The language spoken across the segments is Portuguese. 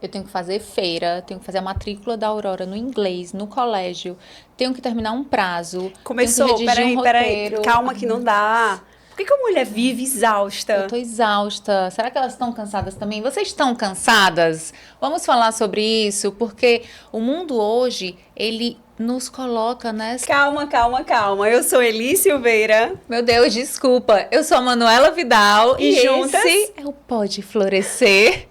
eu tenho que fazer feira, tenho que fazer a matrícula da Aurora no inglês, no colégio, tenho que terminar um prazo, tenho que Começou, redigir um peraí, roteiro. calma que não dá. Por que que a mulher vive Eu exausta? tô exausta. Será que elas estão cansadas também? Vocês estão cansadas? Vamos falar sobre isso, porque o mundo hoje, ele nos coloca nessa. Calma, calma, calma. Eu sou Eli Silveira Meu Deus, desculpa. Eu sou a Manuela Vidal e e juntas esse é o Pode Florescer.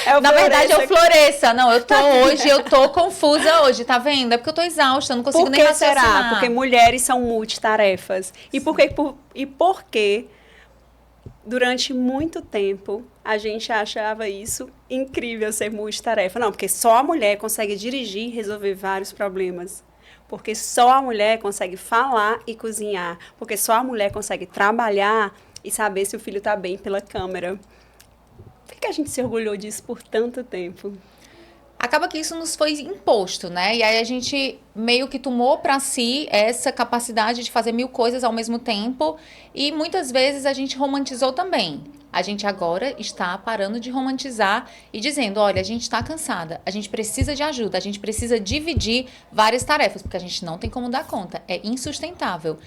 é o Na verdade, é o Floresça. Floresça. Não, eu tô confusa hoje, tá vendo? É porque eu tô exausta, eu não consigo Por nem que será? raciocinar. Porque mulheres são multitarefas. E por que durante muito tempo a gente achava isso incrível ser multitarefa? Não, porque só a mulher consegue dirigir e resolver vários problemas. Porque só a mulher consegue falar e cozinhar. Porque só a mulher consegue trabalhar e saber se o filho está bem pela câmera. Por que a gente se orgulhou disso por tanto tempo? Acaba que isso nos foi imposto, né? E aí a gente meio que tomou para si essa capacidade de fazer mil coisas ao mesmo tempo e muitas vezes a gente romantizou também. A gente agora está parando de romantizar e dizendo, olha, a gente está cansada, a gente precisa de ajuda, a gente precisa dividir várias tarefas, porque a gente não tem como dar conta, é insustentável.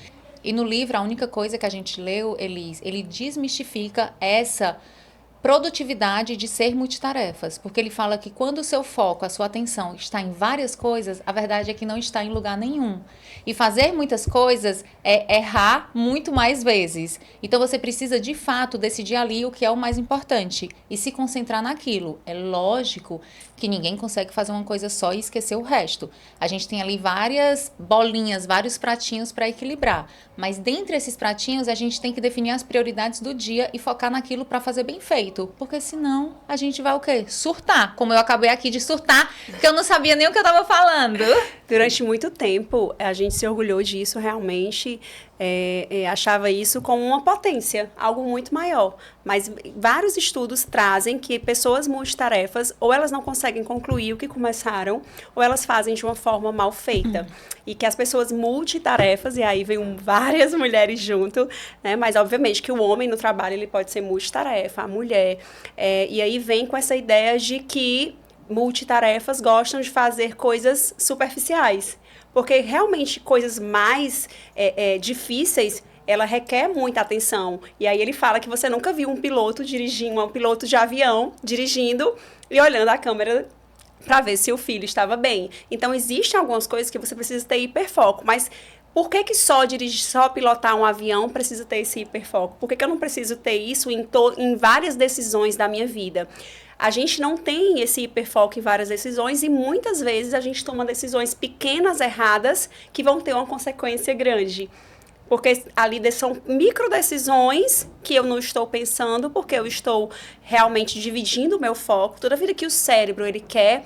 E no livro, a única coisa que a gente leu, Elis, ele desmistifica essa produtividade de ser multitarefas, porque ele fala que quando o seu foco, a sua atenção está em várias coisas, a verdade é que não está em lugar nenhum. E fazer muitas coisas é errar muito mais vezes. Então você precisa de fato decidir ali o que é o mais importante e se concentrar naquilo. É lógico que ninguém consegue fazer uma coisa só e esquecer o resto. A gente tem ali várias bolinhas, vários pratinhos para equilibrar, mas dentre esses pratinhos a gente tem que definir as prioridades do dia e focar naquilo para fazer bem feito, porque senão a gente vai o quê? Surtar, como eu acabei aqui de surtar, porque eu não sabia nem o que eu estava falando. Durante muito tempo, a gente se orgulhou disso realmente, achava isso como uma potência, algo muito maior. Mas vários estudos trazem que pessoas multitarefas, ou elas não conseguem concluir o que começaram, ou elas fazem de uma forma mal feita. E que as pessoas multitarefas, e aí vem várias mulheres junto, né? Mas obviamente que o homem no trabalho ele pode ser multitarefa, a mulher. E aí vem com essa ideia de que multitarefas gostam de fazer coisas superficiais. Porque realmente coisas mais difíceis, ela requer muita atenção. E aí ele fala que você nunca viu um piloto dirigindo, um piloto de avião dirigindo e olhando a câmera para ver se o filho estava bem. Então, existem algumas coisas que você precisa ter hiperfoco, mas por que que só dirigir, só pilotar um avião precisa ter esse hiperfoco? Por que que eu não preciso ter isso em várias decisões da minha vida? A gente não tem esse hiperfoco em várias decisões e muitas vezes a gente toma decisões pequenas erradas que vão ter uma consequência grande. Porque ali são micro decisões que eu não estou pensando, porque eu estou realmente dividindo o meu foco. Toda vida que o cérebro ele quer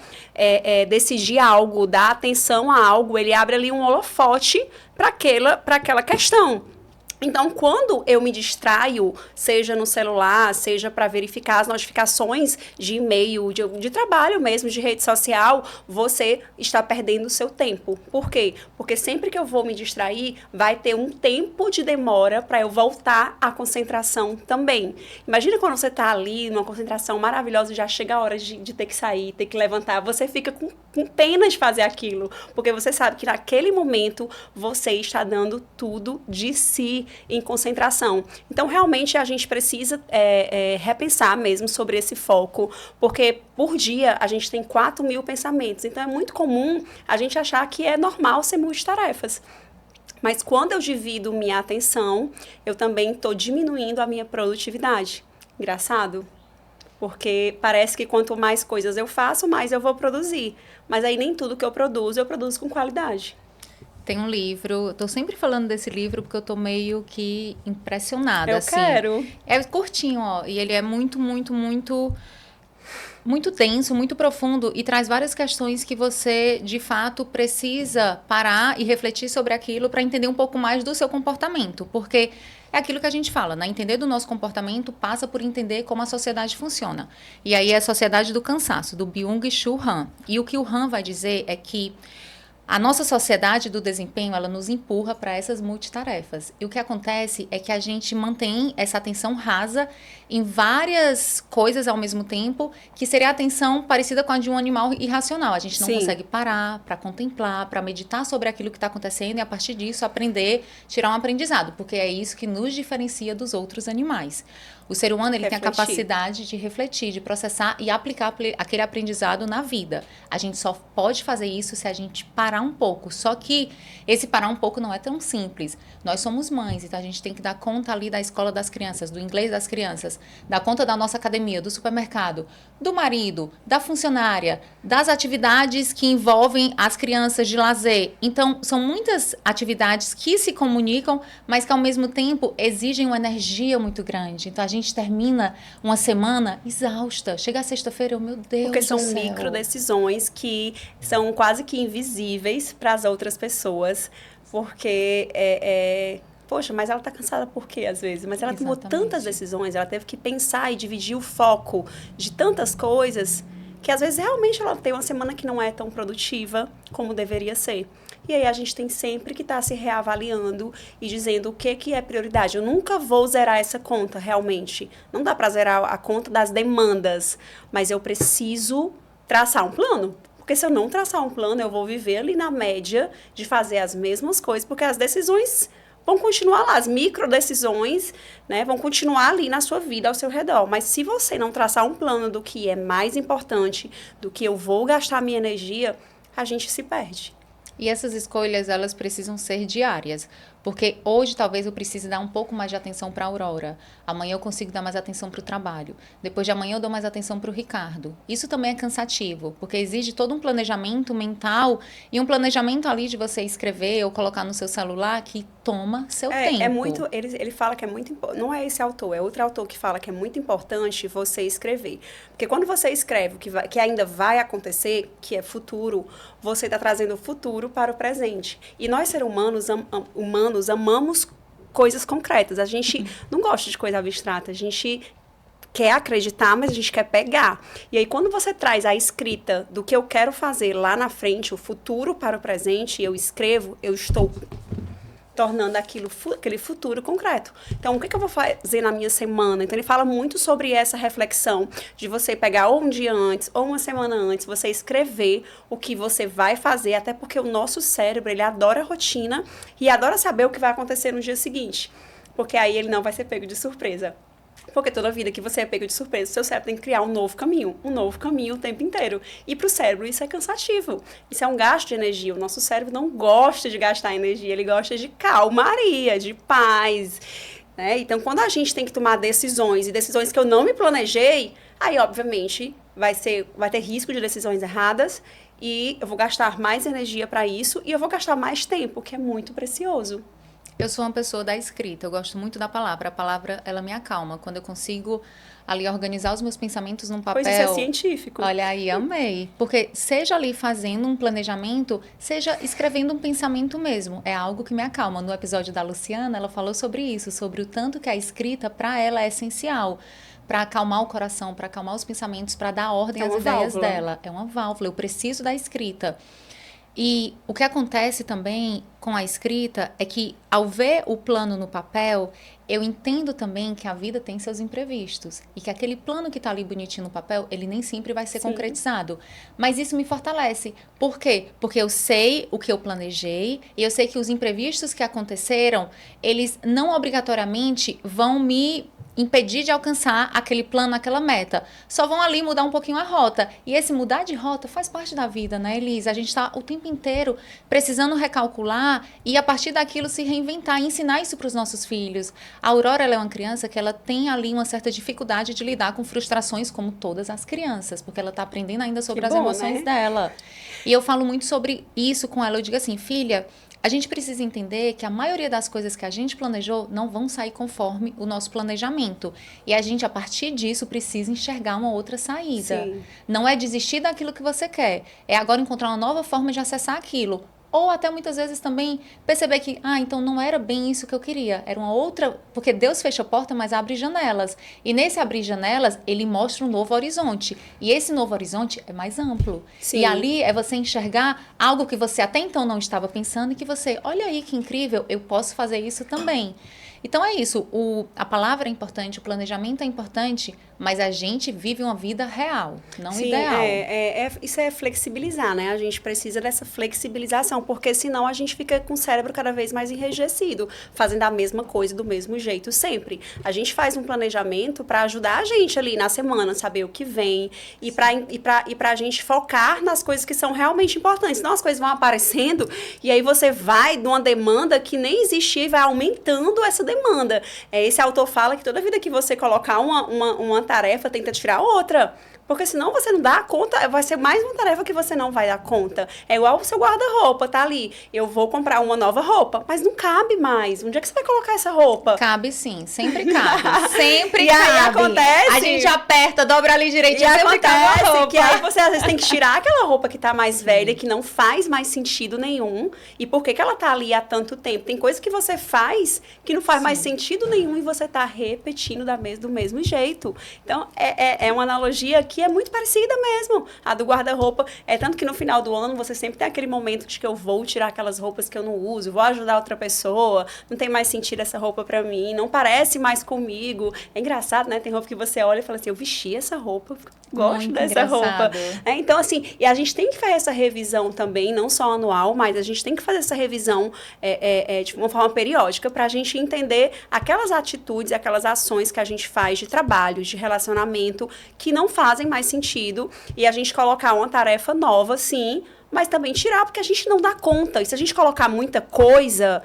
decidir algo, dar atenção a algo, ele abre ali um holofote para aquela questão. Então, quando eu me distraio, seja no celular, seja para verificar as notificações de e-mail, de trabalho mesmo, de rede social, você está perdendo o seu tempo. Por quê? Porque sempre que eu vou me distrair, vai ter um tempo de demora para eu voltar à concentração também. Imagina quando você está ali, numa concentração maravilhosa, já chega a hora de ter que sair, ter que levantar, você fica com pena de fazer aquilo, porque você sabe que naquele momento você está dando tudo de si em concentração. Então, realmente, a gente precisa repensar mesmo sobre esse foco, porque por dia a gente tem 4.000 pensamentos. Então, é muito comum a gente achar que é normal ser multitarefas. Mas quando eu divido minha atenção, eu também estou diminuindo a minha produtividade. Engraçado? Porque parece que quanto mais coisas eu faço, mais eu vou produzir. Mas aí nem tudo que eu produzo com qualidade. Tem um livro, tô sempre falando desse livro porque eu tô meio que impressionada, Eu assim. quero. É curtinho, ó, e ele é muito denso, muito profundo e traz várias questões que você, de fato, precisa parar e refletir sobre aquilo para entender um pouco mais do seu comportamento, porque é aquilo que a gente fala, né? Entender do nosso comportamento passa por entender como a sociedade funciona. E aí é a sociedade do cansaço, do Byung-Chul Han. E o que o Han vai dizer é que A nossa sociedade do desempenho, ela nos empurra para essas multitarefas. E o que acontece é que a gente mantém essa atenção rasa em várias coisas ao mesmo tempo, que seria a atenção parecida com a de um animal irracional. A gente não consegue parar para contemplar, para meditar sobre aquilo que está acontecendo e, a partir disso, aprender, tirar um aprendizado, porque é isso que nos diferencia dos outros animais. O ser humano, ele tem a capacidade de refletir, de processar e aplicar aquele aprendizado na vida. A gente só pode fazer isso se a gente parar um pouco. Só que esse parar um pouco não é tão simples. Nós somos mães, então a gente tem que dar conta ali da escola das crianças, do inglês das crianças, dar conta da nossa academia, do supermercado, do marido, da funcionária, das atividades que envolvem as crianças de lazer. Então, são muitas atividades que se comunicam, mas que ao mesmo tempo exigem uma energia muito grande. Então, a gente termina uma semana exausta. Chega a sexta-feira, meu Deus Porque são do céu. micro decisões que são quase que invisíveis para as outras pessoas, porque poxa, mas ela está cansada por quê, às vezes? Mas ela tomou tantas decisões, ela teve que pensar e dividir o foco de tantas coisas, que às vezes realmente ela tem uma semana que não é tão produtiva como deveria ser. E aí a gente tem sempre que estar se reavaliando e dizendo o que é prioridade. Eu nunca vou zerar essa conta, realmente. Não dá para zerar a conta das demandas, mas eu preciso traçar um plano. Porque se eu não traçar um plano, eu vou viver ali na média de fazer as mesmas coisas, porque as decisões vão continuar lá, as micro decisões, né, vão continuar ali na sua vida, ao seu redor. Mas se você não traçar um plano do que é mais importante, do que eu vou gastar minha energia, a gente se perde. E essas escolhas, elas precisam ser diárias. Porque hoje talvez eu precise dar um pouco mais de atenção para a Aurora. Amanhã eu consigo dar mais atenção para o trabalho. Depois de amanhã eu dou mais atenção para o Ricardo. Isso também é cansativo, porque exige todo um planejamento mental e um planejamento ali de você escrever ou colocar no seu celular que toma seu tempo. É muito, ele fala que é muito importante, não é esse autor, é outro autor que fala que é muito importante você escrever. Porque quando você escreve o que ainda vai acontecer, que é futuro, você está trazendo o futuro para o presente. E nós, seres humanos, amamos coisas concretas. A gente não gosta de coisa abstrata. A gente quer acreditar, mas a gente quer pegar. E aí, quando você traz a escrita do que eu quero fazer lá na frente, o futuro para o presente, eu escrevo, eu estou tornando aquele futuro concreto. Então, o que eu vou fazer na minha semana? Então, ele fala muito sobre essa reflexão de você pegar ou um dia antes ou uma semana antes, você escrever o que você vai fazer, até porque o nosso cérebro, ele adora rotina e adora saber o que vai acontecer no dia seguinte, porque aí ele não vai ser pego de surpresa. Porque toda vida que você é pego de surpresa, o seu cérebro tem que criar um novo caminho o tempo inteiro. E para o cérebro isso é cansativo, isso é um gasto de energia. O nosso cérebro não gosta de gastar energia, ele gosta de calmaria, de paz, né? Então, quando a gente tem que tomar decisões, e decisões que eu não me planejei, aí, obviamente, vai ter risco de decisões erradas, e eu vou gastar mais energia para isso, e eu vou gastar mais tempo, que é muito precioso. Eu sou uma pessoa da escrita, eu gosto muito da palavra. A palavra, ela me acalma. Quando eu consigo ali organizar os meus pensamentos num papel... Pois isso é científico. Olha aí, amei. Porque seja ali fazendo um planejamento, seja escrevendo um pensamento mesmo. É algo que me acalma. No episódio da Luciana, ela falou sobre isso, sobre o tanto que a escrita, para ela, é essencial. Para acalmar o coração, para acalmar os pensamentos, para dar ordem às ideias dela. É uma válvula. Eu preciso da escrita. E o que acontece também com a escrita é que, ao ver o plano no papel, eu entendo também que a vida tem seus imprevistos. E que aquele plano que está ali bonitinho no papel, ele nem sempre vai ser concretizado. Mas isso me fortalece. Por quê? Porque eu sei o que eu planejei e eu sei que os imprevistos que aconteceram, eles não obrigatoriamente vão me impedir de alcançar aquele plano, aquela meta. Só vão ali mudar um pouquinho a rota. E esse mudar de rota faz parte da vida, né, Elisa? A gente está o tempo inteiro precisando recalcular e, a partir daquilo, se reinventar e ensinar isso para os nossos filhos. A Aurora, ela é uma criança que ela tem ali uma certa dificuldade de lidar com frustrações, como todas as crianças, porque ela está aprendendo ainda sobre as emoções dela. E eu falo muito sobre isso com ela. Eu digo assim, filha, a gente precisa entender que a maioria das coisas que a gente planejou não vão sair conforme o nosso planejamento. E a gente, a partir disso, precisa enxergar uma outra saída. Sim. Não é desistir daquilo que você quer. É agora encontrar uma nova forma de acessar aquilo. Ou até muitas vezes também perceber que, então não era bem isso que eu queria, era uma outra, porque Deus fecha a porta, mas abre janelas. E nesse abrir janelas, ele mostra um novo horizonte. E esse novo horizonte é mais amplo. Sim. E ali é você enxergar algo que você até então não estava pensando e que você, olha aí que incrível, eu posso fazer isso também. Então é isso, a palavra é importante, o planejamento é importante, mas a gente vive uma vida real, não Sim, ideal. Isso é flexibilizar, né? A gente precisa dessa flexibilização, porque senão a gente fica com o cérebro cada vez mais enrijecido, fazendo a mesma coisa do mesmo jeito sempre. A gente faz um planejamento para ajudar a gente ali na semana, saber o que vem, e para a gente focar nas coisas que são realmente importantes. Senão as coisas vão aparecendo, e aí você vai de uma demanda que nem existia e vai aumentando essa demanda. Esse autor fala que toda vida que você colocar uma tarefa, tenta tirar outra. Porque senão você não dá conta, vai ser mais uma tarefa que você não vai dar conta. É igual o seu guarda-roupa, tá ali. Eu vou comprar uma nova roupa, mas não cabe mais. Onde é que você vai colocar essa roupa? Cabe sim, sempre cabe. Sempre e cabe. Aí acontece... A gente aperta, dobra ali direitinho, e sempre cabe a roupa. Que aí você às vezes tem que tirar aquela roupa que tá mais velha, que não faz mais sentido nenhum. E por que ela tá ali há tanto tempo? Tem coisas que você faz que não faz mais sentido nenhum e você tá repetindo do mesmo jeito. Então, é uma analogia que é muito parecida mesmo, a do guarda-roupa. Tanto que no final do ano você sempre tem aquele momento de que eu vou tirar aquelas roupas que eu não uso, vou ajudar outra pessoa, não tem mais sentido essa roupa pra mim, não parece mais comigo. É engraçado, né? Tem roupa que você olha e fala assim, eu vesti essa roupa, gosto muito dessa engraçado. roupa. Então, assim, e a gente tem que fazer essa revisão também, não só anual, mas a gente tem que fazer essa revisão de uma forma periódica pra gente entender aquelas atitudes, aquelas ações que a gente faz de trabalho, de relacionamento, que não fazem mais sentido, e a gente colocar uma tarefa nova, sim, mas também tirar, porque a gente não dá conta. E se a gente colocar muita coisa,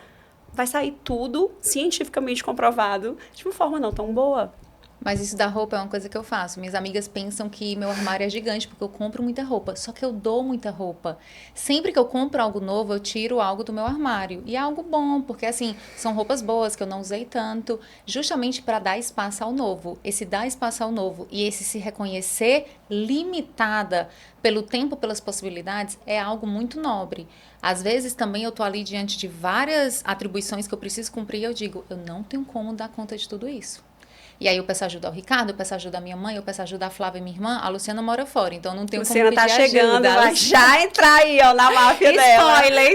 vai sair tudo cientificamente comprovado de uma forma não tão boa. Mas isso da roupa é uma coisa que eu faço. Minhas amigas pensam que meu armário é gigante porque eu compro muita roupa. Só que eu dou muita roupa. Sempre que eu compro algo novo, eu tiro algo do meu armário. E é algo bom, porque assim, são roupas boas que eu não usei tanto, justamente para dar espaço ao novo. Esse dar espaço ao novo e esse se reconhecer limitada pelo tempo, pelas possibilidades, é algo muito nobre. Às vezes também eu tô ali diante de várias atribuições que eu preciso cumprir e eu digo, eu não tenho como dar conta de tudo isso. E aí eu peço ajuda ao Ricardo, eu peço ajuda à minha mãe, eu peço ajuda à Flávia, minha irmã. A Luciana mora fora, então não tenho Luciana como pedir tá chegando, ajuda. vai já entrar aí, ó, na máfia dela. Spoiler!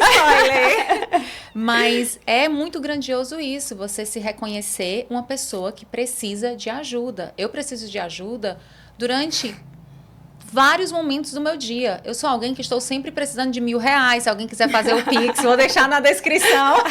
Mas é muito grandioso isso, você se reconhecer uma pessoa que precisa de ajuda. Eu preciso de ajuda durante vários momentos do meu dia. Eu sou alguém que estou sempre precisando de R$1.000. Se alguém quiser fazer o Pix, vou deixar na descrição.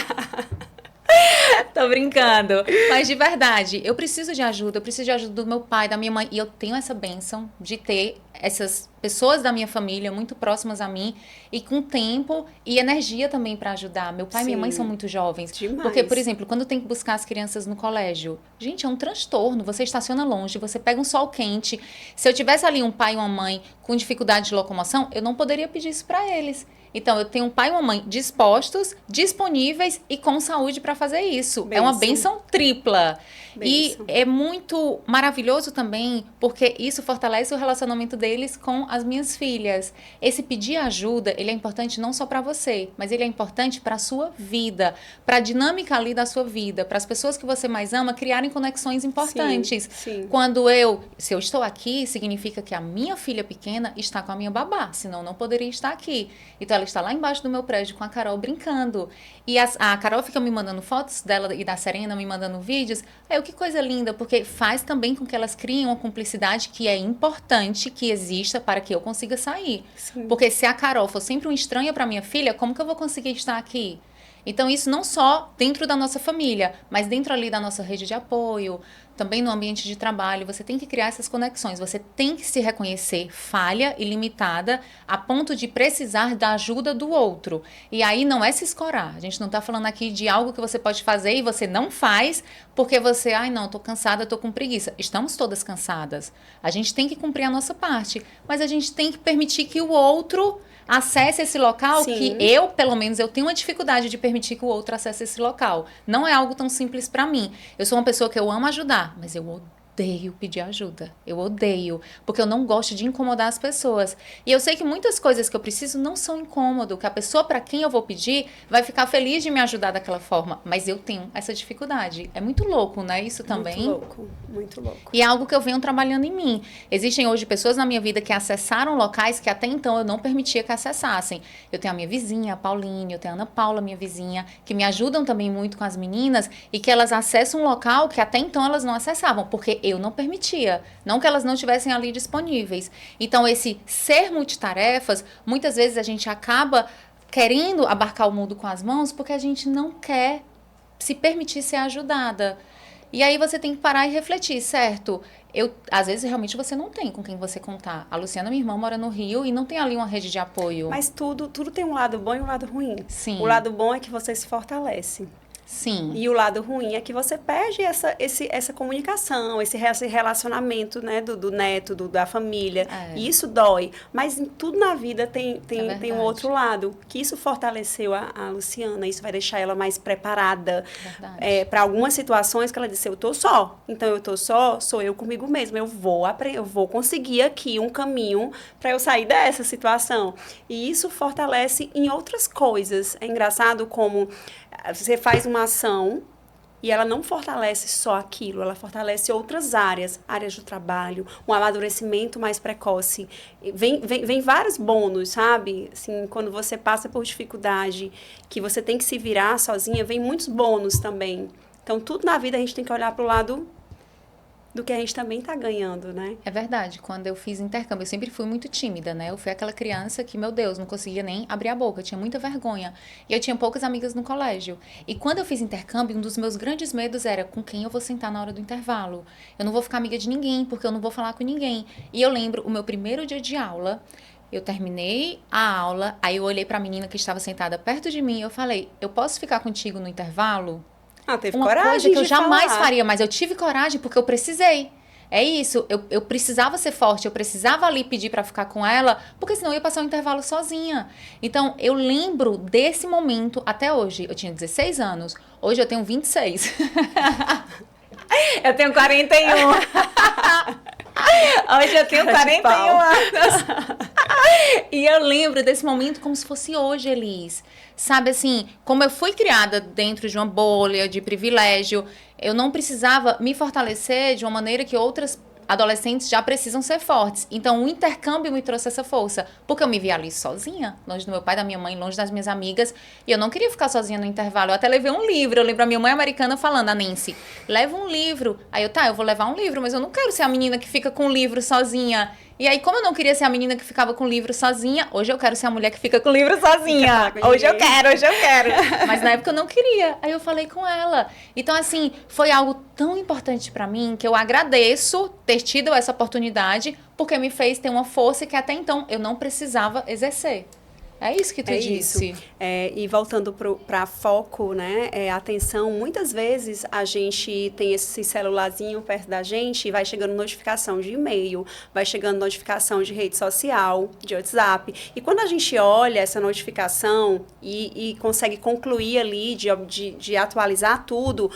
Tô brincando. Mas de verdade, eu preciso de ajuda. Eu preciso de ajuda do meu pai, da minha mãe. E eu tenho essa bênção de ter essas pessoas da minha família muito próximas a mim e com tempo e energia também para ajudar. Meu pai e minha mãe são muito jovens. Demais. Porque, por exemplo, quando eu tenho que buscar as crianças no colégio, gente, é um transtorno. Você estaciona longe, você pega um sol quente. Se eu tivesse ali um pai e uma mãe com dificuldade de locomoção, eu não poderia pedir isso para eles. Então, eu tenho um pai e uma mãe dispostos, disponíveis e com saúde para fazer isso. É uma bênção tripla. E é muito maravilhoso também, porque isso fortalece o relacionamento deles com as minhas filhas. Esse pedir ajuda, ele é importante não só para você, mas ele é importante para a sua vida, para a dinâmica ali da sua vida, para as pessoas que você mais ama criarem conexões importantes. Sim. Se eu estou aqui, significa que a minha filha pequena está com a minha babá, senão não poderia estar aqui. Então, ela está lá embaixo do meu prédio com a Carol brincando. E a Carol fica me mandando fotos dela e da Serena, me mandando vídeos. Que coisa linda, porque faz também com que elas criem uma cumplicidade que é importante que exista para que eu consiga sair. Sim. Porque se a Carol for sempre uma estranha para minha filha, como que eu vou conseguir estar aqui? Então, isso não só dentro da nossa família, mas dentro ali da nossa rede de apoio, também no ambiente de trabalho, você tem que criar essas conexões, você tem que se reconhecer falha e limitada a ponto de precisar da ajuda do outro. E aí não é se escorar, a gente não está falando aqui de algo que você pode fazer e você não faz porque você, não, estou cansada, estou com preguiça. Estamos todas cansadas. A gente tem que cumprir a nossa parte, mas a gente tem que permitir que o outro acesse esse local. Sim. Que eu, pelo menos, eu tenho uma dificuldade de permitir que o outro acesse esse local. Não é algo tão simples para mim. Eu sou uma pessoa que eu amo ajudar, mas eu odeio pedir ajuda. Eu odeio, porque eu não gosto de incomodar as pessoas. E eu sei que muitas coisas que eu preciso não são incômodo, que a pessoa para quem eu vou pedir vai ficar feliz de me ajudar daquela forma, mas eu tenho essa dificuldade. É muito louco, né? Isso também. Muito louco, muito louco. E é algo que eu venho trabalhando em mim. Existem hoje pessoas na minha vida que acessaram locais que até então eu não permitia que acessassem. Eu tenho a minha vizinha, a Pauline, eu tenho a Ana Paula, minha vizinha, que me ajudam também muito com as meninas e que elas acessam um local que até então elas não acessavam, porque eu não permitia. Não que elas não estivessem ali disponíveis. Então, esse ser multitarefas, muitas vezes a gente acaba querendo abarcar o mundo com as mãos porque a gente não quer se permitir ser ajudada. E aí você tem que parar e refletir, certo? Às vezes, realmente, você não tem com quem você contar. A Luciana, minha irmã, mora no Rio e não tem ali uma rede de apoio. Mas tudo tem um lado bom e um lado ruim. Sim. O lado bom é que você se fortalece. Sim. E o lado ruim é que você perde essa comunicação, esse relacionamento, né, do neto, da família. E isso dói. Mas em tudo na vida tem um outro lado. Que isso fortaleceu a Luciana. Isso vai deixar ela mais preparada para algumas situações que ela disse, eu tô só. Então, eu tô só, sou eu comigo mesma. Eu vou conseguir aqui um caminho para eu sair dessa situação. E isso fortalece em outras coisas. É engraçado como você faz uma ação e ela não fortalece só aquilo, ela fortalece outras áreas do trabalho, um amadurecimento mais precoce. Vem vários bônus, sabe? Assim, quando você passa por dificuldade, que você tem que se virar sozinha, vem muitos bônus também. Então, tudo na vida a gente tem que olhar para o lado do que a gente também está ganhando, né? É verdade. Quando eu fiz intercâmbio, eu sempre fui muito tímida, né? Eu fui aquela criança que, meu Deus, não conseguia nem abrir a boca. Eu tinha muita vergonha. E eu tinha poucas amigas no colégio. E quando eu fiz intercâmbio, um dos meus grandes medos era com quem eu vou sentar na hora do intervalo. Eu não vou ficar amiga de ninguém, porque eu não vou falar com ninguém. E eu lembro, o meu primeiro dia de aula, eu terminei a aula, aí eu olhei para a menina que estava sentada perto de mim e eu falei, eu posso ficar contigo no intervalo? Teve uma coragem coisa que eu de jamais falar. faria, mas eu tive coragem porque eu precisei. É isso, eu precisava ser forte, eu precisava ali pedir pra ficar com ela, porque senão eu ia passar um intervalo sozinha. Então, eu lembro desse momento até hoje. Eu tinha 16 anos, hoje eu tenho 26. Eu tenho 41. Hoje eu tenho 41 anos. E eu lembro desse momento como se fosse hoje, Elis. Sabe assim, como eu fui criada dentro de uma bolha de privilégio, eu não precisava me fortalecer de uma maneira que outras adolescentes já precisam ser fortes. Então, o intercâmbio me trouxe essa força. Porque eu me via ali sozinha, longe do meu pai, da minha mãe, longe das minhas amigas. E eu não queria ficar sozinha no intervalo. Eu até levei um livro. Eu lembro a minha mãe americana falando, a Nancy, leva um livro. Aí eu vou levar um livro, mas eu não quero ser a menina que fica com o livro sozinha. E aí, como eu não queria ser a menina que ficava com o livro sozinha, hoje eu quero ser a mulher que fica com o livro sozinha. Hoje eu quero. Mas na época eu não queria. Aí eu falei com ela. Então, assim, foi algo tão importante pra mim que eu agradeço ter tido essa oportunidade, porque me fez ter uma força que até então eu não precisava exercer. É isso que tu disse. E voltando para foco, né? Atenção, muitas vezes a gente tem esse celularzinho perto da gente e vai chegando notificação de e-mail, vai chegando notificação de rede social, de WhatsApp. E quando a gente olha essa notificação e consegue concluir ali de atualizar tudo,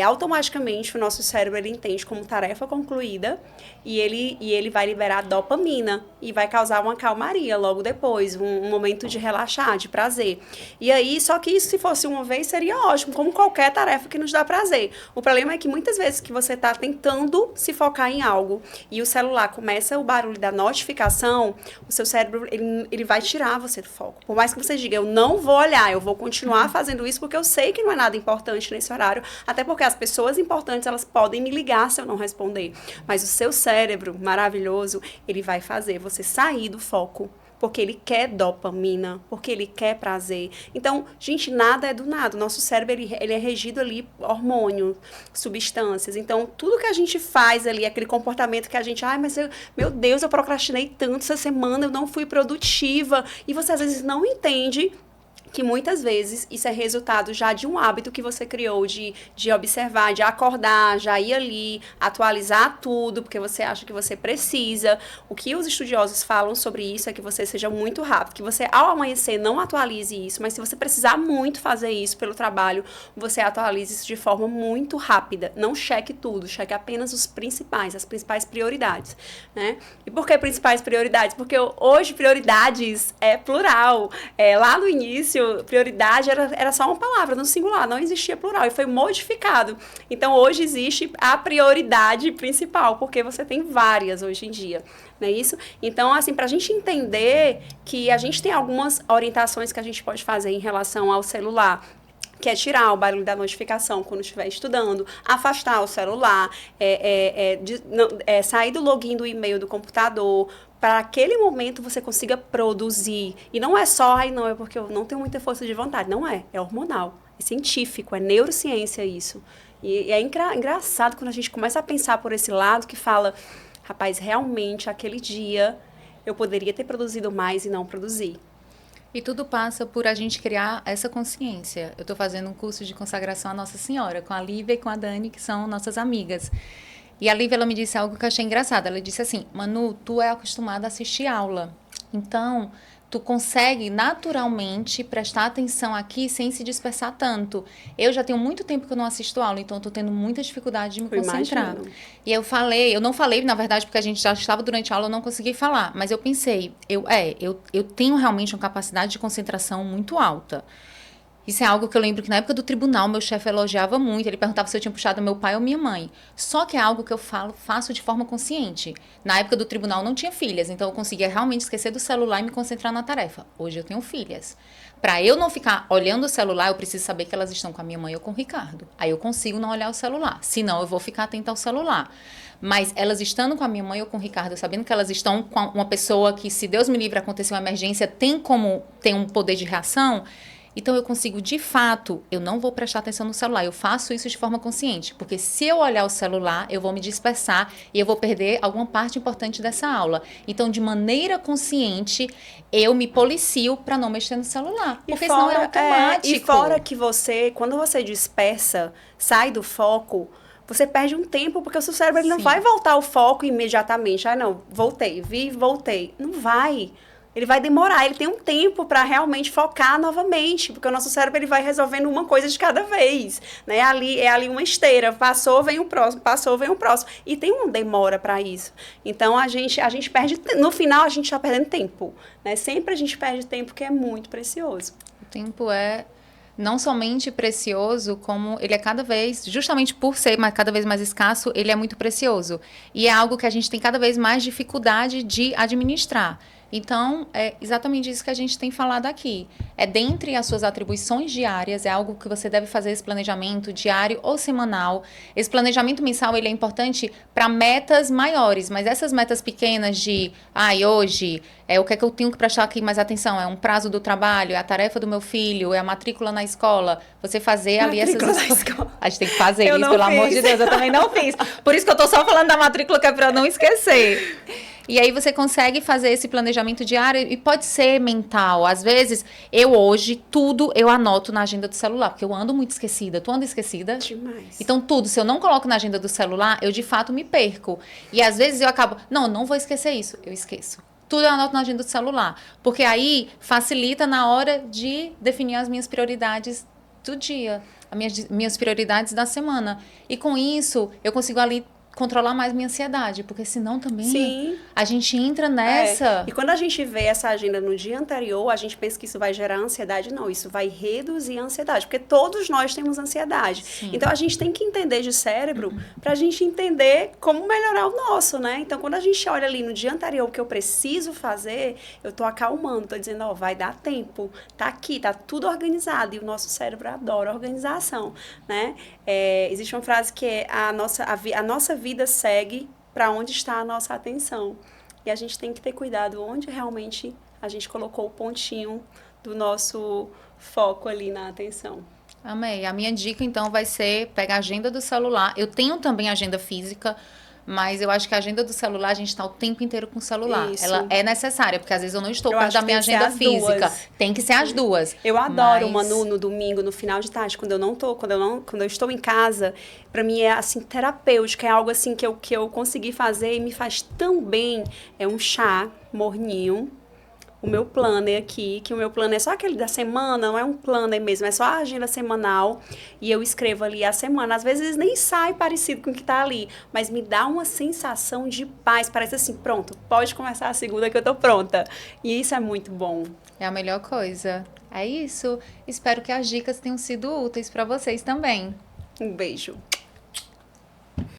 automaticamente o nosso cérebro ele entende como tarefa concluída e ele vai liberar dopamina e vai causar uma calmaria logo depois, um momento de relaxar, de prazer. E aí, só que isso se fosse uma vez seria ótimo, como qualquer tarefa que nos dá prazer. O problema é que muitas vezes que você está tentando se focar em algo e o celular começa o barulho da notificação, o seu cérebro ele vai tirar você do foco. Por mais que você diga, eu não vou olhar, eu vou continuar fazendo isso porque eu sei que não é nada importante nesse horário, até porque as pessoas importantes, elas podem me ligar se eu não responder. Mas o seu cérebro maravilhoso, ele vai fazer você sair do foco. Porque ele quer dopamina, porque ele quer prazer. Então, gente, nada é do nada. O nosso cérebro, ele é regido ali por hormônios, substâncias. Então, tudo que a gente faz ali, aquele comportamento que a gente... meu Deus, eu procrastinei tanto essa semana, eu não fui produtiva. E você, às vezes, não entende que muitas vezes isso é resultado já de um hábito que você criou de observar, de acordar, já ir ali, atualizar tudo, porque você acha que você precisa. O que os estudiosos falam sobre isso é que você seja muito rápido, que você ao amanhecer não atualize isso, mas se você precisar muito fazer isso pelo trabalho, você atualize isso de forma muito rápida. Não cheque tudo, cheque apenas os principais, as principais prioridades, né? E por que principais prioridades? Porque hoje prioridades é plural. Lá no início, prioridade era só uma palavra, no singular, não existia plural, e foi modificado. Então, hoje existe a prioridade principal, porque você tem várias hoje em dia, não é isso? Então, assim, para a gente entender que a gente tem algumas orientações que a gente pode fazer em relação ao celular, que é tirar o barulho da notificação quando estiver estudando, afastar o celular, sair do login do e-mail do computador, para aquele momento você consiga produzir. E não é só, não, é porque eu não tenho muita força de vontade. Não é hormonal, é científico, é neurociência isso. E é engraçado quando a gente começa a pensar por esse lado que fala, rapaz, realmente aquele dia eu poderia ter produzido mais e não produzi. E tudo passa por a gente criar essa consciência. Eu estou fazendo um curso de consagração à Nossa Senhora, com a Lívia e com a Dani, que são nossas amigas. E a Lívia, ela me disse algo que eu achei engraçado. Ela disse assim, Manu, tu é acostumada a assistir aula. Então, tu consegue naturalmente prestar atenção aqui sem se dispersar tanto. Eu já tenho muito tempo que eu não assisto aula, então eu tô tendo muita dificuldade de me concentrar. Imagino. E eu não falei, na verdade, porque a gente já estava durante a aula, eu não consegui falar. Mas eu pensei, eu tenho realmente uma capacidade de concentração muito alta. Isso é algo que eu lembro que na época do tribunal, meu chefe elogiava muito. Ele perguntava se eu tinha puxado meu pai ou minha mãe. Só que é algo que eu faço de forma consciente. Na época do tribunal não tinha filhas, então eu conseguia realmente esquecer do celular e me concentrar na tarefa. Hoje eu tenho filhas. Para eu não ficar olhando o celular, eu preciso saber que elas estão com a minha mãe ou com o Ricardo. Aí eu consigo não olhar o celular. Senão eu vou ficar atenta ao celular. Mas elas estando com a minha mãe ou com o Ricardo, sabendo que elas estão com uma pessoa que, se Deus me livre, acontecer uma emergência, tem um poder de reação. Então, eu consigo, de fato, eu não vou prestar atenção no celular. Eu faço isso de forma consciente. Porque se eu olhar o celular, eu vou me dispersar e eu vou perder alguma parte importante dessa aula. Então, de maneira consciente, eu me policio para não mexer no celular. Porque senão é automático. E fora que quando você dispersa, sai do foco, você perde um tempo, porque o seu cérebro ele não vai voltar ao foco imediatamente. Não, voltei. Não vai. Ele vai demorar, ele tem um tempo para realmente focar novamente, porque o nosso cérebro ele vai resolvendo uma coisa de cada vez, né? É ali uma esteira, passou, vem o próximo, e tem uma demora para isso. Então, a gente perde, no final, a gente está perdendo tempo, né? Sempre a gente perde tempo, que é muito precioso. O tempo é não somente precioso, como ele é cada vez, justamente por ser cada vez mais escasso, ele é muito precioso. E é algo que a gente tem cada vez mais dificuldade de administrar. Então, é exatamente isso que a gente tem falado aqui. É dentre as suas atribuições diárias, é algo que você deve fazer esse planejamento diário ou semanal. Esse planejamento mensal, ele é importante para metas maiores, mas essas metas pequenas de, hoje, o que é que eu tenho que prestar aqui mais atenção? É um prazo do trabalho, é a tarefa do meu filho, é a matrícula na escola. Você fazer ali essas coisas. A gente tem que fazer isso, pelo amor de Deus, eu também não fiz. Por isso que eu tô só falando da matrícula, que é para eu não esquecer. E aí você consegue fazer esse planejamento diário e pode ser mental. Às vezes, tudo eu anoto na agenda do celular, porque eu ando muito esquecida. Tu anda esquecida? Demais. Então, tudo, se eu não coloco na agenda do celular, eu de fato me perco. E às vezes eu acabo, não vou esquecer isso. Eu esqueço. Tudo eu anoto na agenda do celular. Porque aí facilita na hora de definir as minhas prioridades do dia. As minhas prioridades da semana. E com isso, eu consigo ali controlar mais minha ansiedade, porque senão também a gente entra nessa. E quando a gente vê essa agenda no dia anterior, a gente pensa que isso vai gerar ansiedade. Não, isso vai reduzir a ansiedade, porque todos nós temos ansiedade. Sim. Então, a gente tem que entender de cérebro pra gente entender como melhorar o nosso, né? Então, quando a gente olha ali no dia anterior o que eu preciso fazer, eu tô acalmando, tô dizendo, vai dar tempo, tá aqui, tá tudo organizado, e o nosso cérebro adora organização, né? Existe uma frase que é a nossa vida segue para onde está a nossa atenção. E a gente tem que ter cuidado onde realmente a gente colocou o pontinho do nosso foco ali na atenção. Amei. A minha dica, então, vai ser pegar a agenda do celular. Eu tenho também agenda física, Mas eu acho que a agenda do celular, a gente está o tempo inteiro com o celular. Isso. Ela é necessária, porque às vezes eu não estou Eu perto acho da que minha tem que ser agenda as física. duas. Tem que ser as duas. Eu adoro o Mas- Manu no domingo, no final de tarde, quando eu estou em casa, pra mim é assim terapêutico, é algo assim que eu consegui fazer e me faz tão bem. É um chá morninho. O meu planner aqui, que o meu planner é só aquele da semana, não é um planner mesmo, é só a agenda semanal. E eu escrevo ali a semana. Às vezes nem sai parecido com o que tá ali, mas me dá uma sensação de paz. Parece assim, pronto, pode começar a segunda que eu tô pronta. E isso é muito bom. É a melhor coisa. É isso. Espero que as dicas tenham sido úteis para vocês também. Um beijo.